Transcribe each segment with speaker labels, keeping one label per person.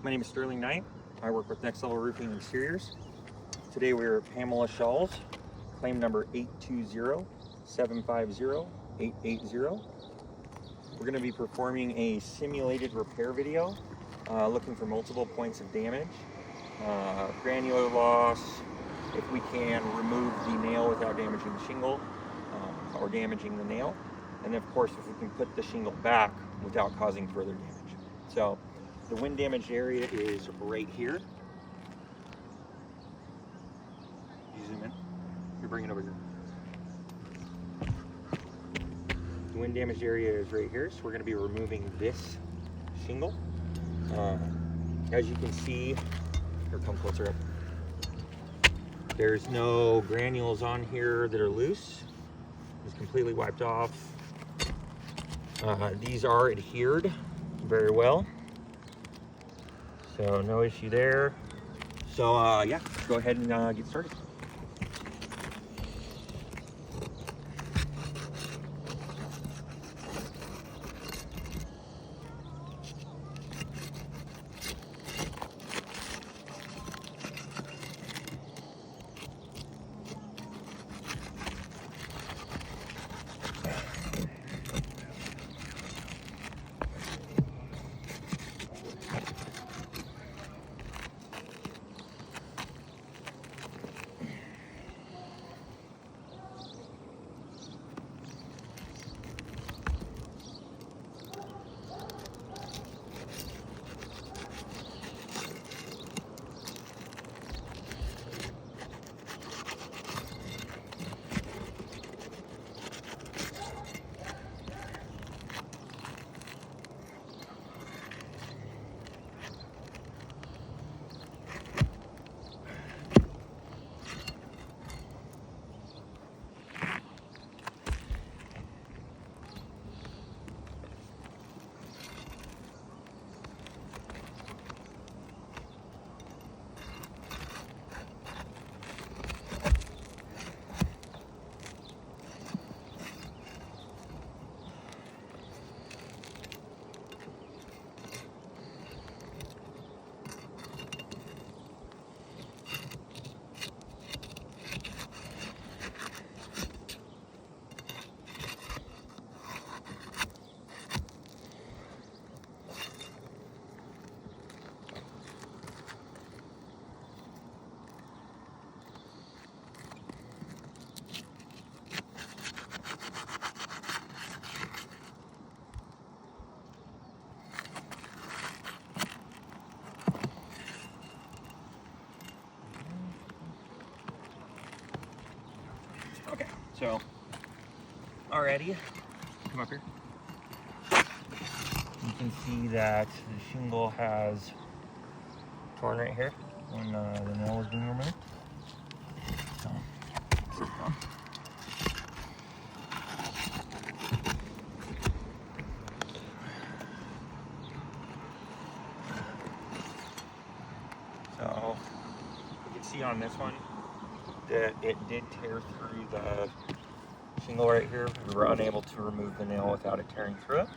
Speaker 1: My name is Sterling Knight. I work with Next Level Roofing Exteriors. Today we're at Pamela Shaules, claim number 820-750-880. We're going to be performing a simulated repair video, looking for multiple points of damage, granular loss, if we can remove the nail without damaging the shingle or damaging the nail, and of course if we can put the shingle back without causing further damage. So the wind damaged area is right here. You zoom in. You bring it over here. The wind damaged area is right here, so we're going to be removing this shingle. As you can see, here, come closer up. There's no granules on here that are loose. It's completely wiped off. These are adhered very well, so no issue there. So yeah, let's go ahead and get started. Okay, so already, come up here. You can see that the shingle has torn right here when the nail was being removed. So, you can see on this one that it did tear through the shingle right here. We were unable to remove the nail without it tearing through it.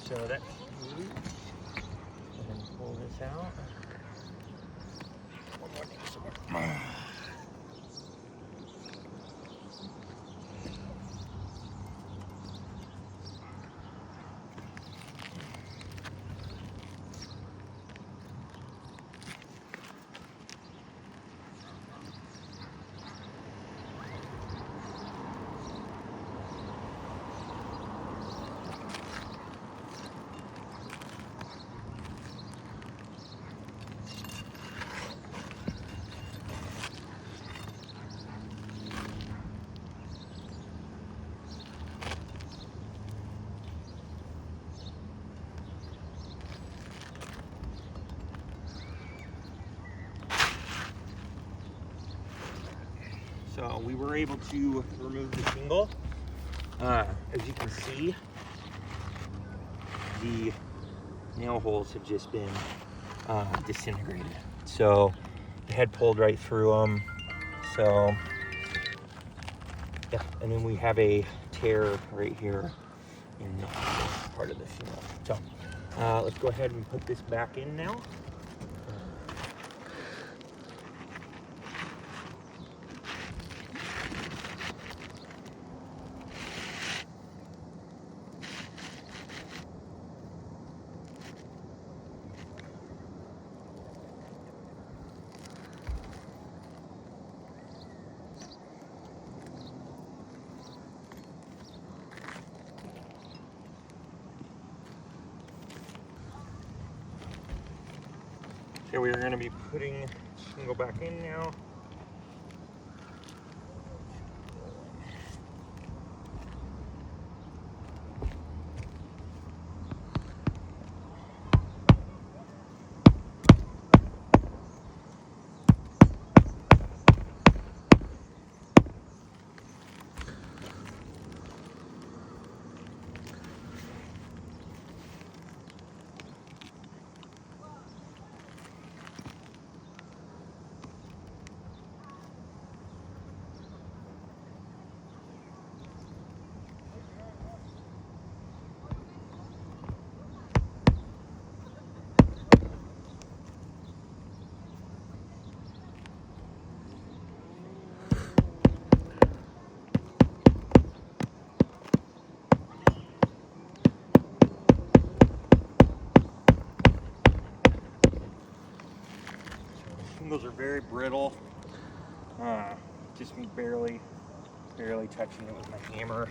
Speaker 1: So that's loose. Go ahead and pull this out. One more thing. So we were able to remove the shingle. As you can see, the nail holes have just been disintegrated. So the head pulled right through them. So yeah, and then we have a tear right here in this part of the shingle. So let's go ahead and put this back in now. Okay, we're going to be putting shingle back in now. Shingles are very brittle. Just me barely touching it with my hammer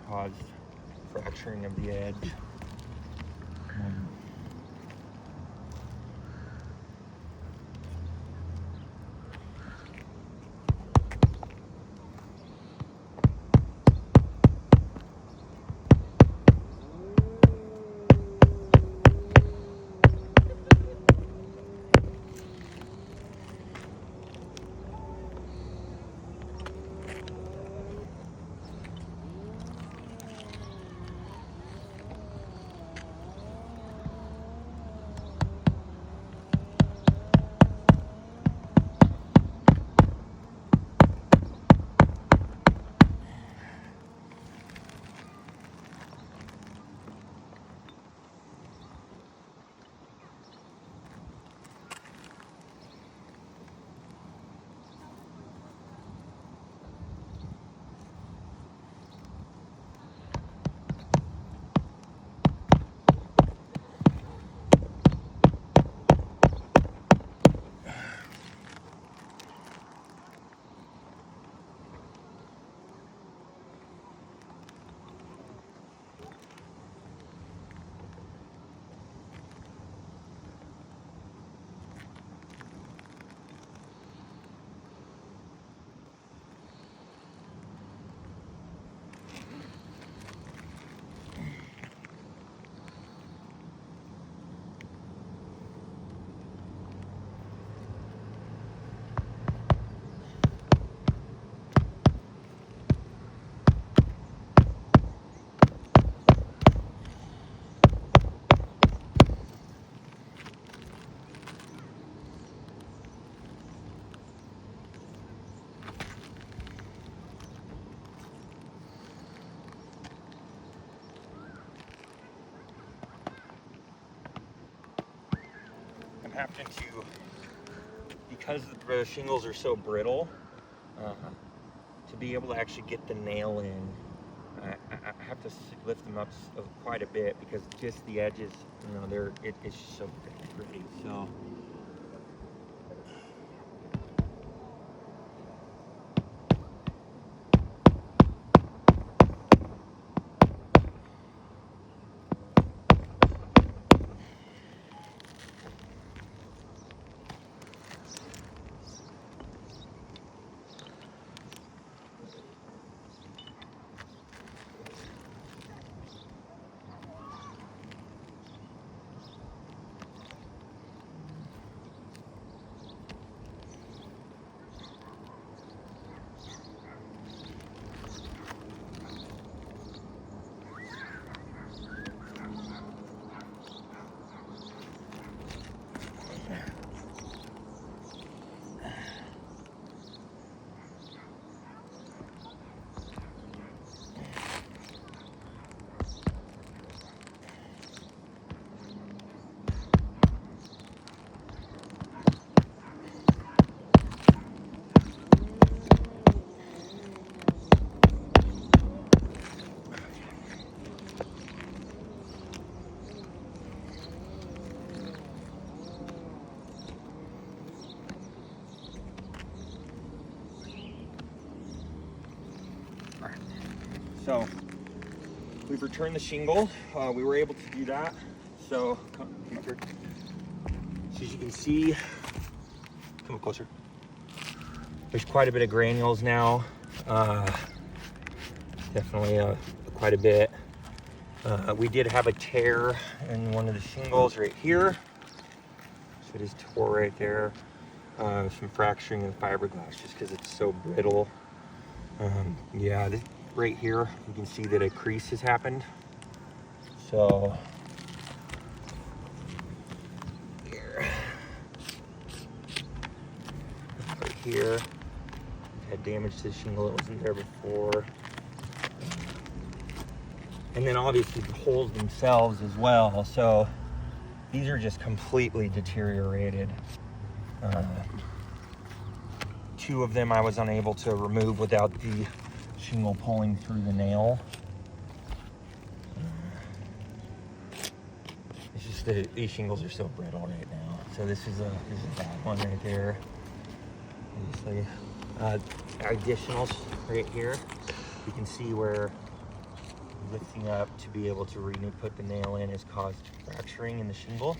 Speaker 1: caused fracturing of the edge. I'm having to because the shingles are so brittle, to be able to actually get the nail in, I have to lift them up quite a bit, because just the edges, you know, it's so pretty. So So we've returned the shingle. We were able to do that. So as you can see, come up closer. There's quite a bit of granules now. Definitely quite a bit. We did have a tear in one of the shingles right here. So it is tore right there. Some fracturing in the fiberglass just because it's so brittle. Yeah, right here, you can see that a crease has happened. So right here, had damage to the shingle that wasn't there before. And then obviously the holes themselves as well. So these are just completely deteriorated. Two of them I was unable to remove without the shingle pulling through the nail. It's just that these shingles are so brittle right now. So this is a bad one right there. Obviously, additionals right here. You can see where lifting up to be able to put the nail in has caused fracturing in the shingle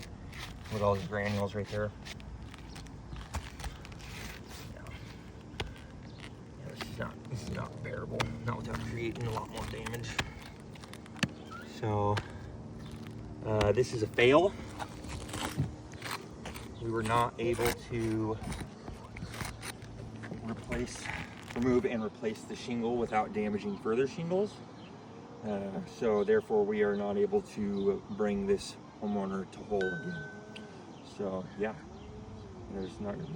Speaker 1: with all these granules right there. This is not bearable, not without creating a lot more damage. So this is a fail. We were not able to remove and replace the shingle without damaging further shingles. So therefore we are not able to bring this homeowner to whole again. So yeah, there's not gonna be